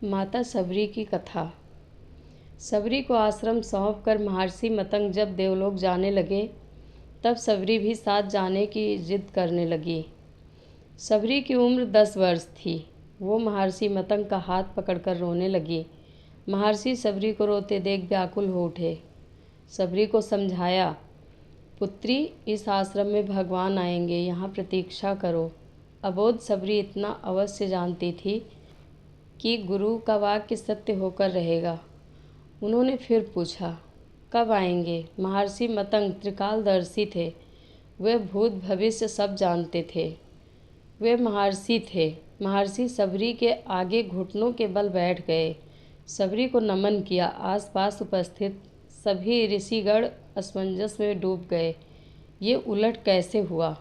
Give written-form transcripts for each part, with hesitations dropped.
माता सबरी की कथा। सबरी को आश्रम सौंप कर महर्षि मतंग जब देवलोक जाने लगे तब सबरी भी साथ जाने की जिद करने लगी। सबरी की उम्र 10 वर्ष थी। वो महर्षि मतंग का हाथ पकड़कर रोने लगी। महर्षि सबरी को रोते देख व्याकुल हो उठे। सबरी को समझाया, पुत्री, इस आश्रम में भगवान आएंगे, यहाँ प्रतीक्षा करो। अबोध सबरी इतना अवश्य जानती थी कि गुरु का वाक्य सत्य होकर रहेगा। उन्होंने फिर पूछा, कब आएंगे? महर्षि मतंग त्रिकालदर्शी थे। वे भूत भविष्य सब जानते थे। वे महर्षि थे। महर्षि सबरी के आगे घुटनों के बल बैठ गए। सबरी को नमन किया। आसपास उपस्थित सभी ऋषिगण असमंजस में डूब गए। ये उलट कैसे हुआ?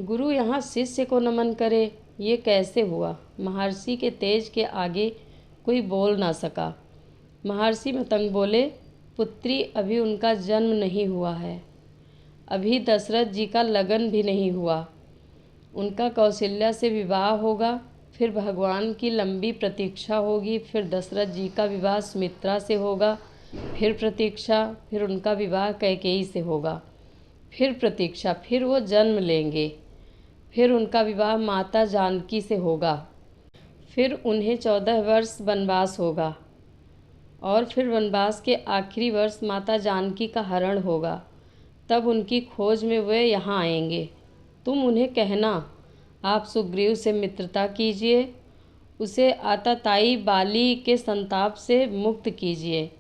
गुरु यहाँ शिष्य को नमन करे, ये कैसे हुआ? महर्षि के तेज के आगे कोई बोल ना सका। महर्षि मतंग बोले, पुत्री, अभी उनका जन्म नहीं हुआ है। अभी दशरथ जी का लगन भी नहीं हुआ। उनका कौशल्या से विवाह होगा, फिर भगवान की लंबी प्रतीक्षा होगी, फिर दशरथ जी का विवाह सुमित्रा से होगा, फिर प्रतीक्षा, फिर उनका विवाह कैकेयी से होगा, फिर प्रतीक्षा, फिर वो जन्म लेंगे, फिर उनका विवाह माता जानकी से होगा, फिर उन्हें 14 वर्ष वनवास होगा और फिर वनवास के आखिरी वर्ष माता जानकी का हरण होगा। तब उनकी खोज में वे यहाँ आएंगे। तुम उन्हें कहना, आप सुग्रीव से मित्रता कीजिए, उसे आताताई बाली के संताप से मुक्त कीजिए।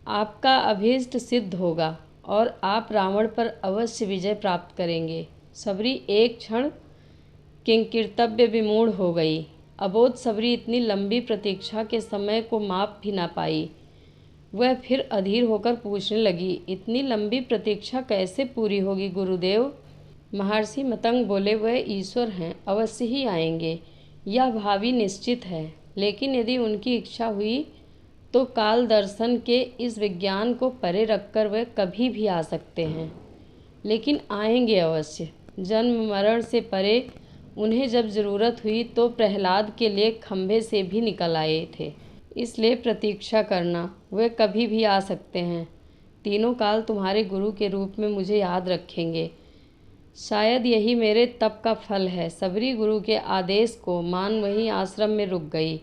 आपका अभीष्ट सिद्ध होगा और आप रावण पर अवश्य विजय प्राप्त करेंगे। सबरी एक क्षण किंकृतव्य विमूढ़ हो गई। अबोध सबरी इतनी लंबी प्रतीक्षा के समय को माप भी ना पाई। वह फिर अधीर होकर पूछने लगी, इतनी लंबी प्रतीक्षा कैसे पूरी होगी गुरुदेव? महर्षि मतंग बोले, वह ईश्वर हैं, अवश्य ही आएंगे, यह भावी निश्चित है। लेकिन यदि उनकी इच्छा हुई तो काल दर्शन के इस विज्ञान को परे रखकर वह कभी भी आ सकते हैं। लेकिन आएंगे अवश्य। जन्म मरण से परे उन्हें जब ज़रूरत हुई तो प्रहलाद के लिए खंभे से भी निकल आए थे। इसलिए प्रतीक्षा करना, वे कभी भी आ सकते हैं। तीनों काल तुम्हारे गुरु के रूप में मुझे याद रखेंगे। शायद यही मेरे तप का फल है। सबरी गुरु के आदेश को मान वहीं आश्रम में रुक गई।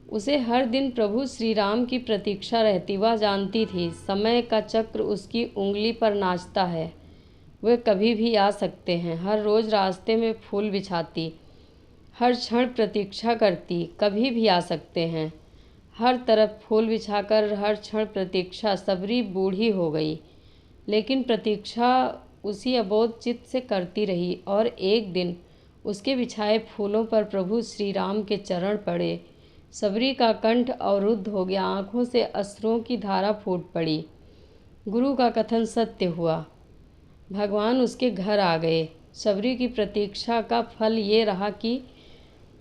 उसे हर दिन प्रभु श्री राम की प्रतीक्षा रहती। वह जानती थी समय का चक्र उसकी उंगली पर नाचता है। वे कभी भी आ सकते हैं। हर रोज़ रास्ते में फूल बिछाती, हर क्षण प्रतीक्षा करती, कभी भी आ सकते हैं। हर तरफ फूल बिछाकर हर क्षण प्रतीक्षा। सबरी बूढ़ी हो गई, लेकिन प्रतीक्षा उसी अबोध चित्त से करती रही। और एक दिन उसके बिछाए फूलों पर प्रभु श्री राम के चरण पड़े। सबरी का कंठ अवरुद्ध हो गया, आँखों से अश्रुओं की धारा फूट पड़ी। गुरु का कथन सत्य हुआ। भगवान उसके घर आ गए। सबरी की प्रतीक्षा का फल ये रहा कि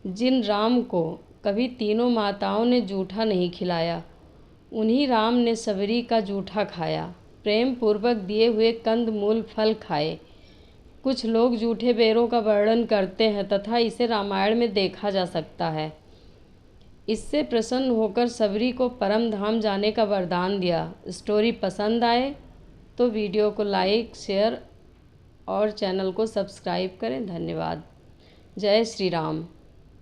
जिन राम को कभी तीनों माताओं ने जूठा नहीं खिलाया, उन्हीं राम ने सबरी का जूठा खाया, प्रेम पूर्वक दिए हुए कंद मूल फल खाए। कुछ लोग जूठे बेरों का वर्णन करते हैं तथा इसे रामायण में देखा जा सकता है। इससे प्रसन्न होकर सबरी को परम धाम जाने का वरदान दिया। स्टोरी पसंद आए तो वीडियो को लाइक, शेयर और चैनल को सब्सक्राइब करें। धन्यवाद। जय श्री राम।